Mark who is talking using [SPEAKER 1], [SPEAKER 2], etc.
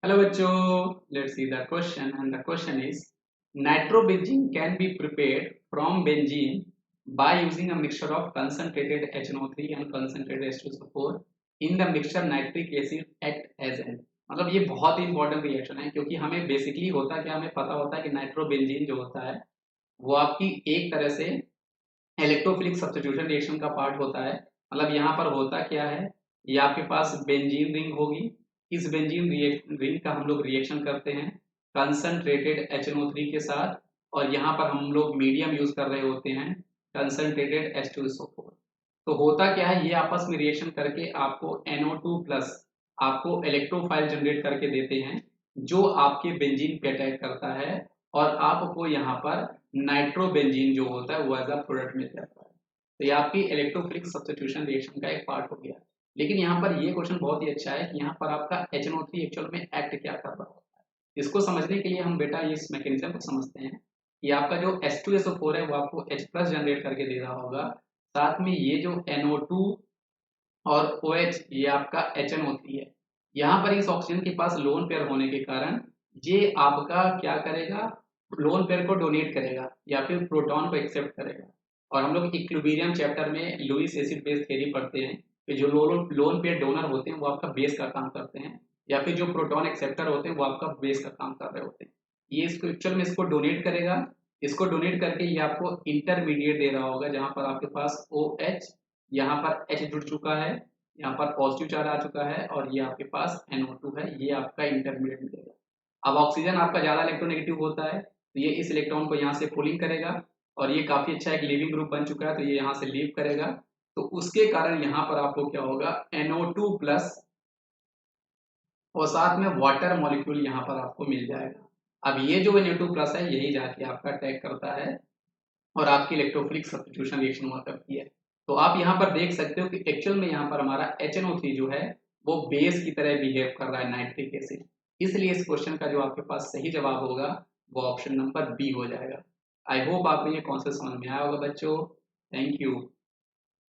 [SPEAKER 1] Hello bachcho, let's see the question, and the question is nitrobenzene can be prepared from benzene by using a mixture of concentrated HNO3 and concentrated H2SO4 in the mixture nitric acid act as an। मतलब ये बहुत ही important reaction है क्योंकि हमें basically होता क्या, हमें पता होता है कि नाइट्रोबेंजीन जो होता है वो आपकी एक तरह से इलेक्ट्रोफिलिक सब्स्टिट्यूशन रिएक्शन का पार्ट होता है। मतलब यहाँ पर होता क्या है, ये आपके पास बेंजीन रिंग होगी, इस बेंजीन रिंग का हम लोग रिएक्शन करते हैं कंसंट्रेटेड HNO3 के साथ, और यहाँ पर हम लोग मीडियम यूज कर रहे होते हैं कंसंट्रेटेड H2SO4। तो होता क्या है, ये आपस में रिएक्शन करके आपको NO2 प्लस आपको इलेक्ट्रोफाइल जनरेट करके देते हैं जो आपके बेंजीन पे अटैक करता है, और आपको यहाँ पर नाइट्रोबेंजीन जो होता है वो एज अ प्रोडक्ट मिल जाता है। तो ये आपकी इलेक्ट्रोफिलिक सब्स्टिट्यूशन रिएक्शन का एक पार्ट हो गया। लेकिन यहाँ पर ये क्वेश्चन बहुत ही अच्छा है कि यहाँ पर आपका HNO3 एक्चुअल में एक्ट क्या कर रहा होता है। इसको समझने के लिए हम बेटा इस मैकेनिज्म को समझते हैं कि आपका जो H2SO4 है वो आपको H प्लस जनरेट करके दे रहा होगा, साथ में ये जो NO2 और OH ये आपका HNO3 है। यहाँ पर इस ऑक्सीजन के पास लोन पेयर होने के कारण ये आपका क्या करेगा, लोन पेयर को डोनेट करेगा या फिर प्रोटॉन को एक्सेप्ट करेगा। और हम लोग इक्विलिब्रियम चैप्टर में लुईस एसिड बेस थ्योरी पढ़ते हैं कि जो लोन पेयर डोनर होते हैं वो आपका बेस का काम करते हैं, या फिर जो प्रोटॉन एक्सेप्टर होते हैं वो आपका बेस का काम कर रहे होते हैं। ये इसको एक्चुअल में इसको डोनेट करेगा, इसको डोनेट करके ये आपको इंटरमीडिएट दे रहा होगा जहां पर आपके पास OH, यहाँ पर H जुड़ चुका है, यहाँ पर पॉजिटिव चार्ज आ चुका है, और ये आपके पास NO2 है, ये आपका इंटरमीडिएट मिलेगा। अब ऑक्सीजन आपका ज़्यादा इलेक्ट्रोनेगेटिव होता है तो ये इस इलेक्ट्रॉन को यहाँ से पुलिंग करेगा, और ये काफ़ी अच्छा एक लीविंग ग्रुप बन चुका है तो ये यहाँ से लीव करेगा। तो उसके कारण यहाँ पर आपको क्या होगा, NO2 प्लस और साथ में वाटर मॉलिक्यूल यहाँ पर आपको मिल जाएगा। अब ये जो NO2 प्लस है यही जाके आपका अटैक करता है और आपकी इलेक्ट्रोफिलिक सब्स्टिट्यूशन रिएक्शन हुआ करती है। तो आप यहाँ पर देख सकते हो कि एक्चुअल में यहाँ पर हमारा HNO3 जो है वो बेस की तरह बिहेव कर रहा है नाइट्रिक एसिड। इसलिए इस क्वेश्चन का जो आपके पास सही जवाब होगा वो ऑप्शन नंबर बी हो जाएगा। आई होप आपको ये कॉन्सेप्ट समझ में आया होगा बच्चों। Thank you.